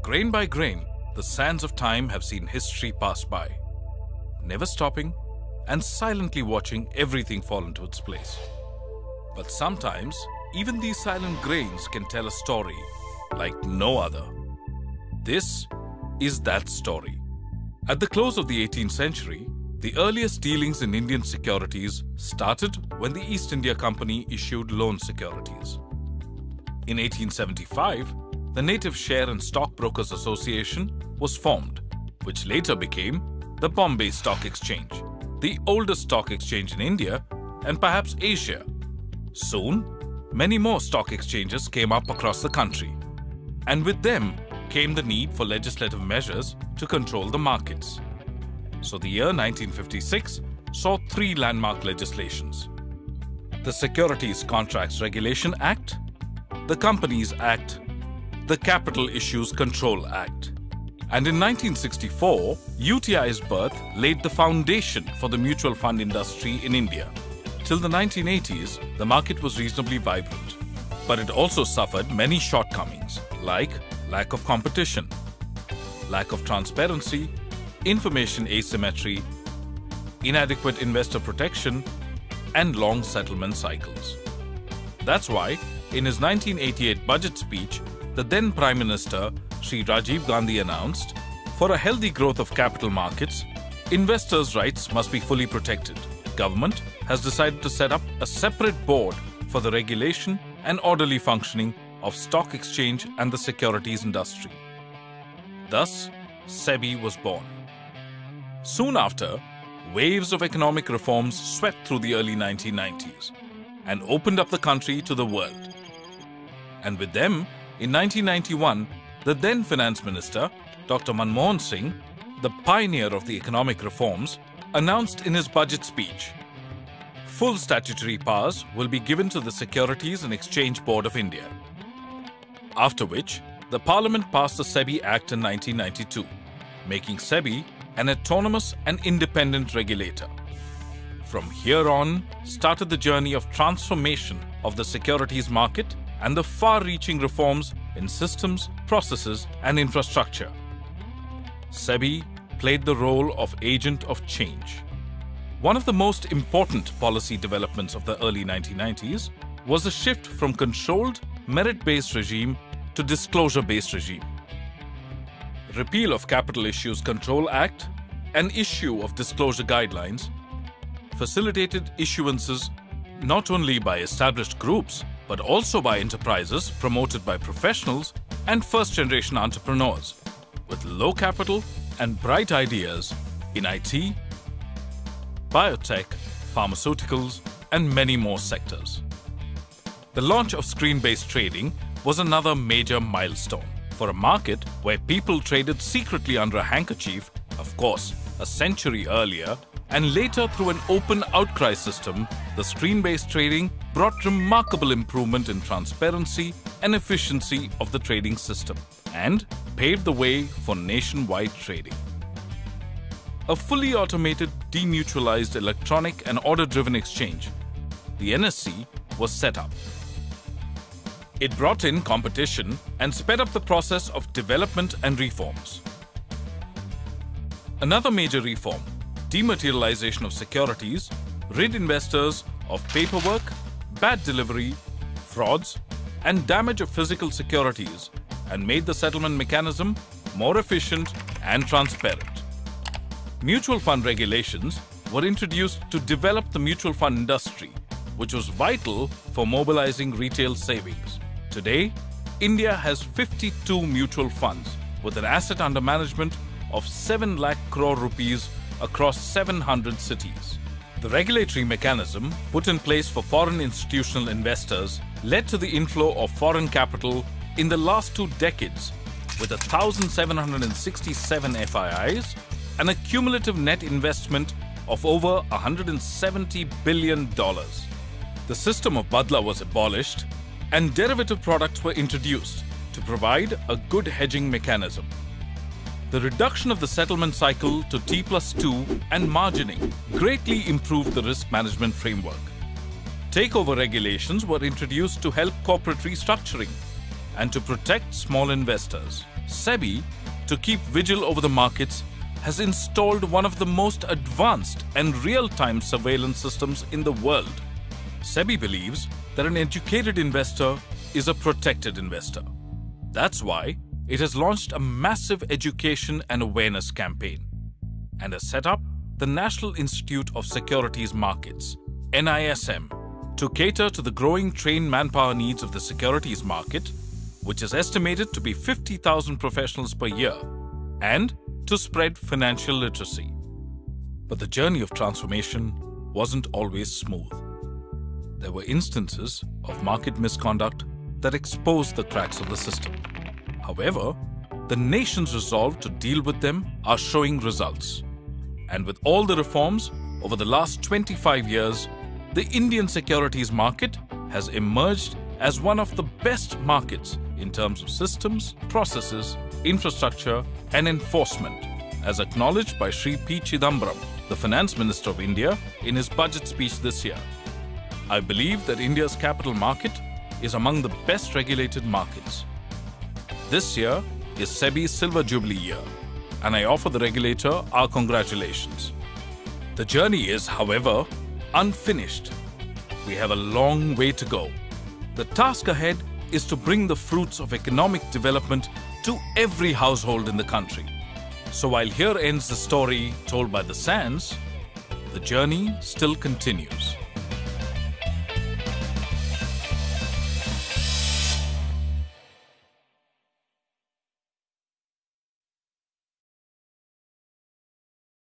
Grain by grain, the sands of time have seen history pass by, never stopping and silently watching everything fall into its place. But sometimes, even these silent grains can tell a story like no other. This is that story. At the close of the 18th century, the earliest dealings in Indian securities started when the East India Company issued loan securities. In 1875, the Native Share and Stockbrokers Association was formed, which later became the Bombay Stock Exchange, the oldest stock exchange in India and perhaps Asia. Soon, many more stock exchanges came up across the country, and with them came the need for legislative measures to control the markets. So the year 1956 saw three landmark legislations: the Securities Contracts Regulation Act, the Companies Act, the Capital Issues Control Act. And in 1964, UTI's birth laid the foundation for the mutual fund industry in India. Till the 1980s, the market was reasonably vibrant, but it also suffered many shortcomings like lack of competition, lack of transparency, information asymmetry, inadequate investor protection, and long settlement cycles. That's why, in his 1988 budget speech, the then Prime Minister, Sri Rajiv Gandhi announced, for a healthy growth of capital markets, investors' rights must be fully protected. Government has decided to set up a separate board for the regulation and orderly functioning of stock exchange and the securities industry. Thus, SEBI was born. Soon after, waves of economic reforms swept through the early 1990s and opened up the country to the world. And with them, in 1991, the then Finance Minister, Dr. Manmohan Singh, the pioneer of the economic reforms, announced in his budget speech, full statutory powers will be given to the Securities and Exchange Board of India. After which, the Parliament passed the SEBI Act in 1992, making SEBI an autonomous and independent regulator. From here on, started the journey of transformation of the securities market and the far-reaching reforms in systems, processes, and infrastructure. SEBI played the role of agent of change. One of the most important policy developments of the early 1990s was a shift from controlled, merit-based regime to disclosure-based regime. Repeal of Capital Issues Control Act and issue of disclosure guidelines facilitated issuances not only by established groups but also by enterprises promoted by professionals and first-generation entrepreneurs with low capital and bright ideas in IT, biotech, pharmaceuticals, and many more sectors. The launch of screen-based trading was another major milestone for a market where people traded secretly under a handkerchief, of course, a century earlier, and later through an open outcry system. The screen-based trading brought remarkable improvement in transparency and efficiency of the trading system and paved the way for nationwide trading. A fully automated, demutualized electronic and order-driven exchange, the NSE, was set up. It brought in competition and sped up the process of development and reforms. Another major reform, dematerialization of securities, rid investors of paperwork, bad delivery, frauds, and damage of physical securities and made the settlement mechanism more efficient and transparent. Mutual fund regulations were introduced to develop the mutual fund industry, which was vital for mobilizing retail savings. Today, India has 52 mutual funds with an asset under management of 7 lakh crore rupees across 700 cities. The regulatory mechanism put in place for foreign institutional investors led to the inflow of foreign capital in the last 2 decades with 1,767 FIIs and a cumulative net investment of over $170 billion. The system of Badla was abolished and derivative products were introduced to provide a good hedging mechanism. The reduction of the settlement cycle to T+2 and margining greatly improved the risk management framework. Takeover regulations were introduced to help corporate restructuring. and to protect small investors. SEBI, to keep vigil over the markets, has installed one of the most advanced and real-time surveillance systems in the world. SEBI believes that an educated investor is a protected investor. That's why it has launched a massive education and awareness campaign and has set up the National Institute of Securities Markets, NISM, to cater to the growing trained manpower needs of the securities market, which is estimated to be 50,000 professionals per year, and to spread financial literacy. But the journey of transformation wasn't always smooth. There were instances of market misconduct that exposed the cracks of the system. However, the nation's resolve to deal with them are showing results. And with all the reforms over the last 25 years, the Indian securities market has emerged as one of the best markets in terms of systems, processes, infrastructure, and enforcement, as acknowledged by Sri P. Chidambaram, the Finance Minister of India, in his budget speech this year. I believe that India's capital market is among the best regulated markets. This year is SEBI's Silver Jubilee year, and I offer the regulator our congratulations. The journey is, however, unfinished. We have a long way to go. The task ahead is to bring the fruits of economic development to every household in the country. So while here ends the story told by the sands, the journey still continues.